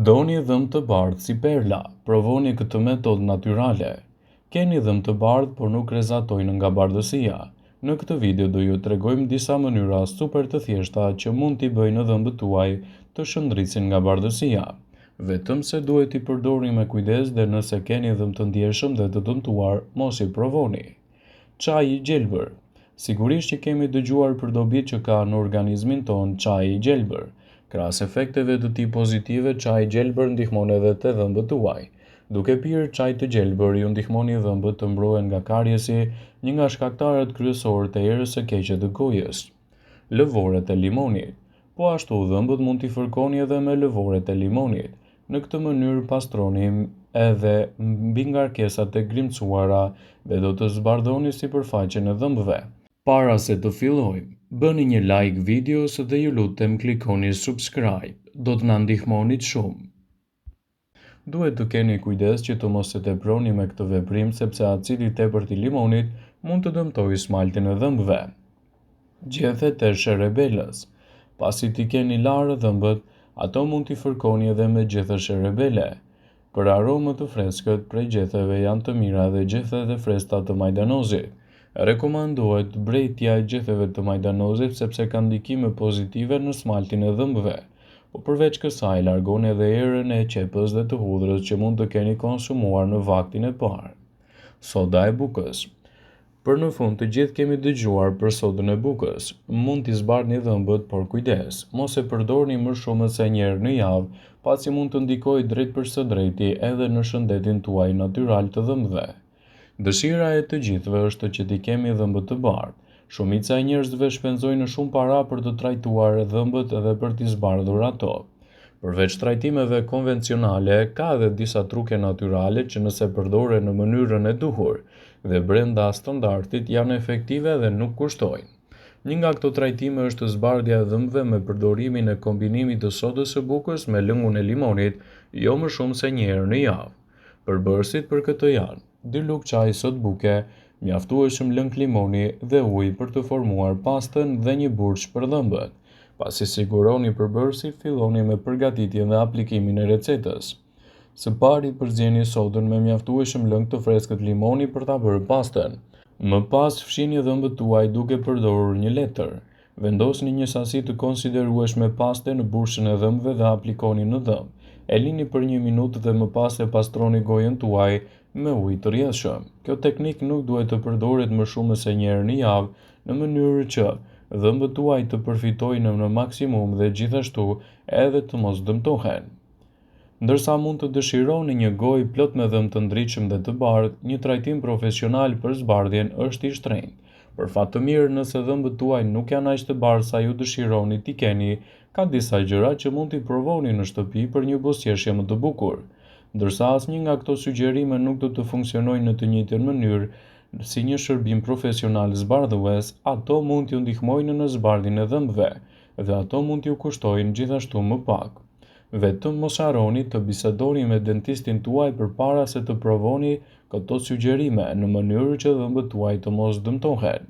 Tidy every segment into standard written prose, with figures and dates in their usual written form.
Doni dhëmbë të bardhë si perla, provoni këtë metodë natyrale. Keni dhëmbë të bardhë, por nuk rrezatojnë nga bardhësia. Në këtë video do ju tregojmë disa mënyra super të thjeshta që mund t'i bëjnë dhëmbët tuaj të shëndrisin nga bardhësia. Vetëm se duhet t'i përdorni me kujdes dhe nëse keni dhëmbë të ndjeshëm dhe të dëmtuar, mos i provoni. Çaji i gjelbër. Sigurisht që kemi dëgjuar për dobit që ka në organizmin ton çaji i gjelbër. Krahas efekteve të tij pozitive, çaji i gjelbër ndihmon edhe te dhëmbët tuaj. Duke pirë çaj të gjelbër, ju ndihmoni dhëmbët të mbrohen nga kariesi, një nga shkaktarët kryesorë të erës së keqe të gojës. Lëvoret e limonit. Po ashtu dhëmbët mund t'i fërkoni edhe me lëvoret e limonit. Në këtë mënyrë pastroni edhe mbi ngarkesat e grimcuara dhe do të zbardhoni sipërfaqen e dhëmbëve. Para se të fillojmë, bëni një like videos dhe ju lutem klikoni subscribe, do të na ndihmonit shumë. Duhet të keni kujdes që të mos e teproni me këtë veprim sepse acidi i tepërt i limonit mund të dëmtojë smaltin e dhëmbëve. Gjethet e sherebelës. Pasi t'i keni larë dhëmbët, ato mund t'i fërkoni edhe me gjethe sherebele. Për aromë të freskët, prej gjetheve janë të mira dhe gjethet e freskëta të majdanozit. Rekomandohet brejtja e gjetheve të majdanozit sepse ka ndikime pozitive në smaltin e dhëmbëve. Po përveç kësaj, largoni edhe erën e qepës dhe të hudhrës që mund të keni konsumuar në vaktin e parë. Soda e bukës. Për në fund të gjithë kemi dëgjuar për sodën e bukës. Mund t'i zbardhni dhëmbët, por kujdes, mos e përdorni më shumë se një herë në javë, pasi mund të ndikojë drejt për së drejti edhe në shëndetin tuaj natyral të dhëmbëve. Dëshira e të gjithëve është që t'i kemi dhëmbët të bardhë. Shumica e njerëzve shpenzojnë shumë para për të trajtuar dhëmbët edhe për t'i zbardhur ato. Përveç trajtimeve konvencionale, ka edhe disa truke natyrale që nëse përdoren në mënyrën e duhur dhe brenda standardit janë efektive dhe nuk kushtojnë. Një nga këto trajtime është zbardhja e dhëmbëve me përdorimin e kombinimit të sodës së bukës me lëngun e limonit, jo më shumë se një herë në javë. Përbërësit për këtë janë 2 lugë çaj sodë buke, mjaftueshëm lëng limoni dhe ujë për të formuar pastën dhe një burç për dhëmbët. Pasi siguroni përbërësit, filloni me përgatitjen dhe aplikimin e recetës. Së pari përzieni sodën me mjaftueshëm lëng të freskët limoni për ta bërë pastën. Më pas fshini dhëmbët tuaj duke përdorur një letër. Vendosni një sasi të konsiderueshme paste në burshën e dhëmbëve dhe aplikoni në dhëmbë. E lini për 1 minutë dhe më pas e pastroni gojën tuaj me ujë të rrjedhshëm. Kjo teknik nuk duhet të përdoret më shumë se një herë në javë, në mënyrë që dhëmbët tuaj të përfitojnë në maksimum dhe gjithashtu edhe të mos dëmtohen. Ndërsa mund të dëshironi një gojë plot me dhëmbë të ndritshëm dhe të bardhë, një trajtim profesional për zbardhjen është i shtrenjtë. Për fat të mirë, nëse dhëmbët tuaj nuk janë aq të bardhë sa ju dëshironi t'i keni, ka disa gjëra që mund t'i provoni në shtëpi për një buzëqeshje më të bukur. Ndërsa asnjë nga këto sugjerime nuk do të funksionojnë në të njëjtën mënyrë si një shërbim profesional zbardhues, ato mund t'ju ndihmojnë në zbardhjen e dhëmbëve dhe ato mund t'ju kushtojnë gjithashtu më pak. Vetëm mos harroni të bisedoni me dentistin tuaj përpara se të provoni këto sugjerime në mënyrë që dhëmbët tuaj të mos dëmtohen.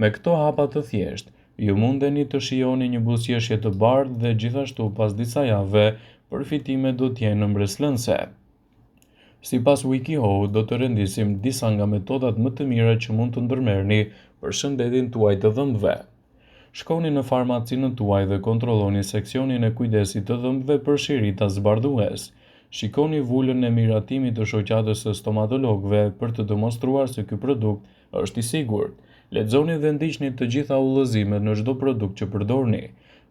Me këto hapa të thjeshtë, ju mundeni të shijoni një buzëqeshje të bardhë dhe gjithashtu pas disa javëve, përfitimet do t'jenë mbreslënse. Sipas WikiHow, do të rendisim disa nga metodat më të mira që mund të ndërmerrni për shëndetin tuaj të dhëmbëve. Shkoni në farmacinë tuaj dhe kontrolloni seksionin e kujdesit të dhëmbëve për shirita zbardhues. Shikoni vulën e miratimit të shoqatës së stomatologëve për të demonstruar se ky produkt është i sigurt. Lexoni dhe ndiqni të gjitha udhëzimet në çdo produkt që përdorni.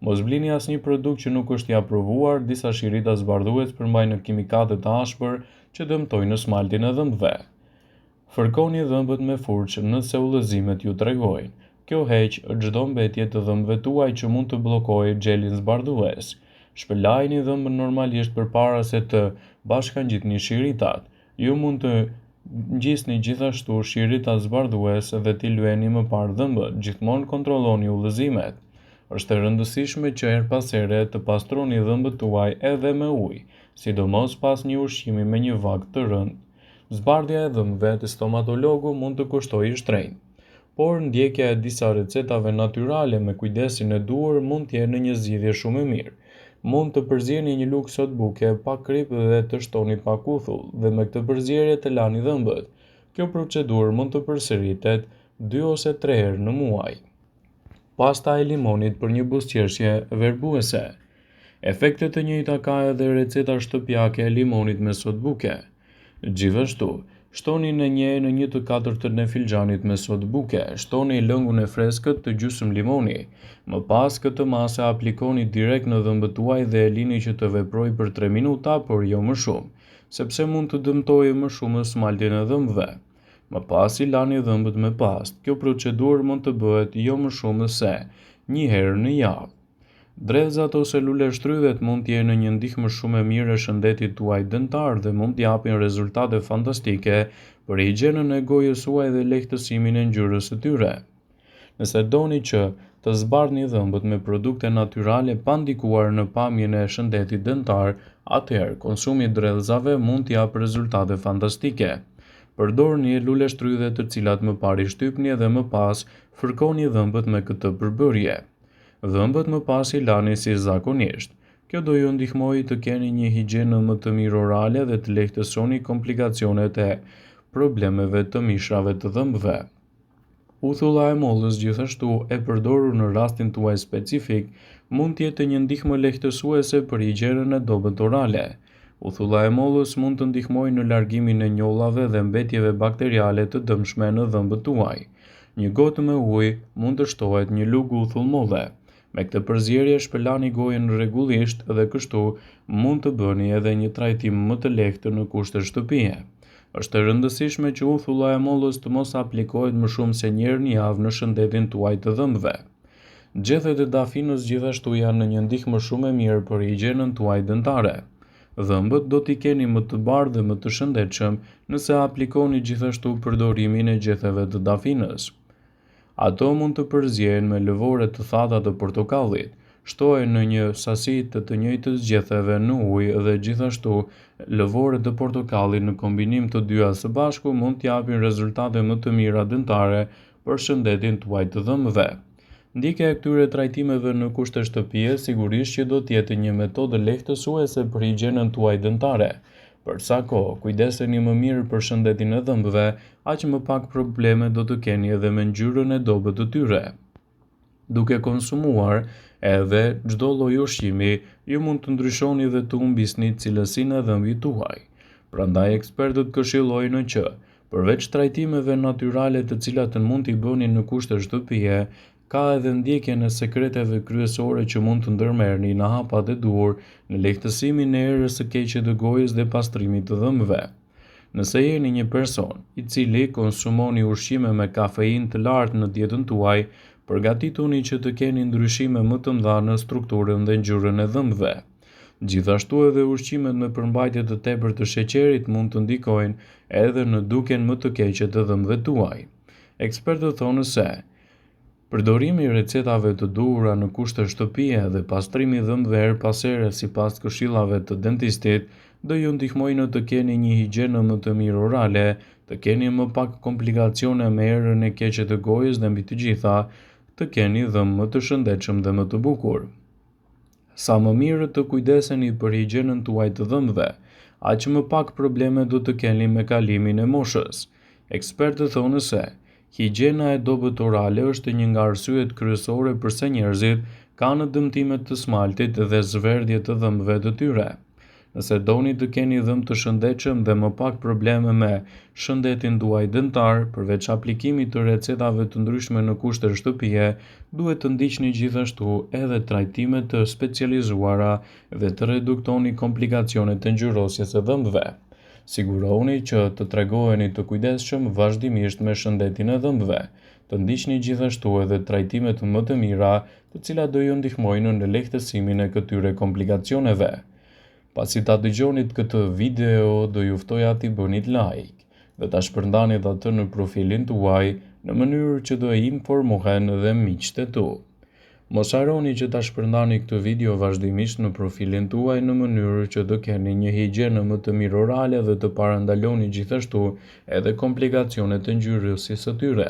Mos blini asnjë produkt që nuk është i aprovuar, disa shirita zbardhues përmbajnë kimikate të ashpër që dëmtojnë smaltin e dhëmbëve. Fërkoni dhëmbët me furçë nëse udhëzimet ju tregojnë. Kjo heq çdo mbetje të dhëmbëve tuaj që mund të bllokojë xhelin zbardhues. Shpëlajini dhëmbën normalisht përpara se të bashkangjitni shiritat. Ju mund të ngjisni gjithashtu shiritat zbardhues dhe t'i lyeni më parë dhëmbët. Gjithmonë kontrolloni udhëzimet. Është e rëndësishme që her pas here të pastroni dhëmbët tuaj edhe me ujë, sidomos pas një ushqimi me një vakt të rëndë. Zbardhja e dhëmbëve te stomatologu mund të kushtojë shtrenjtë, por ndjekja e disa recetave natyrale me kujdesin e duhur mund të jenë një zgjidhje shumë e mirë. Mund të përzierni një lugë sotbuke pa krip dhe të shtoni pak uthull dhe me këtë përzierje të lani dhëmbët. Kjo procedurë mund të përsëritet 2 ose 3 herë në muaj. Pasta e limonit për një buzëqeshje verbuese. Efektet të njëjta ka edhe receta shtëpiake e limonit me sotbuke. Gjithashtu, shtoni në 1/4 e filxhanit me sotbuke, shtoni lëngun e freskët të gjysmë limoni. Më pas këtë masë aplikoni direkt në dhëmbët tuaj dhe e lini që të veprojë për 3 minuta, por jo më shumë, sepse mund të dëmtojë më shumë smaltin e dhëmbëve. Më pas i lani dhëmbët me pastë. Kjo procedurë mund të bëhet jo më shumë se 1 herë në javë. Drezat ose lule shtrydhet mund të jenë një ndihmë shumë e mirë e shëndetit tuaj dëntar dhe mund të japin rezultate fantastike për higjienën e gojës suaj dhe lehtësimin e ngjyrës së tyre. Nëse doni që të zbardhni dhëmbët me produkte natyrale pa ndikuar në pamjen e shëndetit dëntar, atëherë konsumi i drellzave mund të japë rezultate fantastike. Përdorni lule shtrydhe të cilat më parë i shtypni dhe më pas fërkoni dhëmbët me këtë përbërje. Dhëmbët më pas i lani si zakonisht. Kjo do ju ndihmojë të keni një higjienë më të mirë orale dhe të lehtësoni komplikacionet e problemeve të mishrave të dhëmbëve. Uthulla e mollës, gjithashtu e përdorur në rastin tuaj specifik, mund të jetë një ndihmë lehtësuese për higjienën e dobët orale. Uthulla e mollës mund të ndihmojë në largimin e njollave dhe mbetjeve bakteriale të dëmshme në dhëmbët tuaj. Një gotë me ujë mund të shtohet një lugë uthull molle. Me këtë përzierje shpërlani gojën rregullisht dhe kështu mund të bëni edhe një trajtim më të lehtë në kushte shtëpie. Është e rëndësishme që uthulla e mollës të mos aplikohet më shumë se 1 herë në javë në shëndetin tuaj të dhëmbëve. Gjethet e dafinës gjithashtu janë një ndihmë shumë e mirë për higjienën tuaj dentare. Dhëmbët do t'i keni më të bardhë dhe më të shëndetshëm nëse aplikoni gjithashtu përdorimin e gjetheve të dafinës. Ato mund të përzihen me lëvore të thata të portokallit, shtohen në një sasi të njëjtës gjetheve në ujë dhe gjithashtu lëvore të portokallit në kombinim të dyja së bashku mund t'japin rezultate më të mira dentare për shëndetin tuaj të dhëmbëve. Ndjekja e këtyre trajtimeve në kushte shtëpie sigurisht që do të jetë një metodë lehtësuese për higjienën tuaj dentare. Për sa kohë kujdeseni më mirë për shëndetin e dhëmbëve, aq më pak probleme do të keni edhe me ngjyrën e dobët të tyre. Duke konsumuar edhe çdo lloj ushqimi, ju mund të ndryshoni dhe të humbisni cilësinë e dhëmbëve tuaj. Prandaj ekspertët këshillojnë që, përveç trajtimeve natyrale të cilat mund t'i bëni në kushte shtëpie, ka edhe ndjekjen e sekreteve kryesore që mund të ndërmerrni në hapat e duhur në lehtësimin e erës së keqe të gojës dhe pastrimit të dhëmbëve. Nëse jeni një person i cili konsumoni ushqime me kafeinë të lartë në dietën tuaj, përgatituni që të keni ndryshime më të mëdha në strukturën dhe ngjyrën e dhëmbëve. Gjithashtu edhe ushqimet me përmbajtje të tepërt të sheqerit mund të ndikojnë edhe në dukjen më të keqe të dhëmbëve tuaj. Ekspertët thonë se përdorimi i recetave të duhura në kushte shtëpie dhe pastrimi i dhëmbëve her pas here sipas këshillave të dentistit do ju ndihmojnë të keni një higjienë më të mirë orale, të keni më pak komplikacione me erën e keqe të gojës dhe mbi të gjitha, të keni dhëmbë më të shëndetshëm dhe më të bukur. Sa më mirë të kujdeseni për higjienën tuaj të dhëmbëve, aq më pak probleme do të keni me kalimin e moshës. Ekspertët thonë se higjiena e dobët orale është një nga arsyet kryesore pse njerëzit kanë dëmtime të smaltit dhe zverdhje të dhëmbëve të tyre. Nëse doni të keni dhëmbë të shëndetshëm dhe më pak probleme me shëndetin tuaj dentar, përveç aplikimit të recetave të ndryshme në kushte shtëpie, duhet të ndiqni gjithashtu edhe trajtime të specializuara dhe të reduktoni komplikacionet e ngjyrosjes së dhëmbëve. Sigurohuni që të tregoheni të kujdesshëm vazhdimisht me shëndetin e dhëmbëve, të ndiqni gjithashtu edhe trajtime më të mira, të cilat do ju ndihmojnë në lehtësimin e këtyre komplikacioneve. Pasi ta dëgjonit këtë video, do ju ftoja t'i bënit like dhe ta shpërndanit atë në profilin tuaj në mënyrë që do informohen edhe miqtë e tu. Mos harroni që ta shpërndani këtë video vazhdimisht në profilin tuaj në mënyrë që të keni një higjienë më të mirë orale dhe të parandaloni gjithashtu edhe komplikacionet e ngjyrosjes së tyre.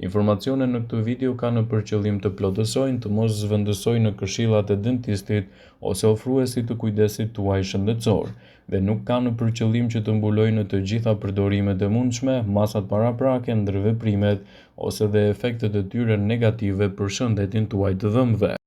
Informacionet në këtë video kanë për qëllim të plotësojnë të mos zvendësojnë në këshillat e dentistit ose ofruesit të kujdesit tuaj shëndetësor dhe nuk kanë për qëllim që të mbulojnë të gjitha përdorimet e mundshme, masat paraprake, ndërveprimet ose dhe efektet e tyre negative për shëndetin tuaj të dhëmbëve.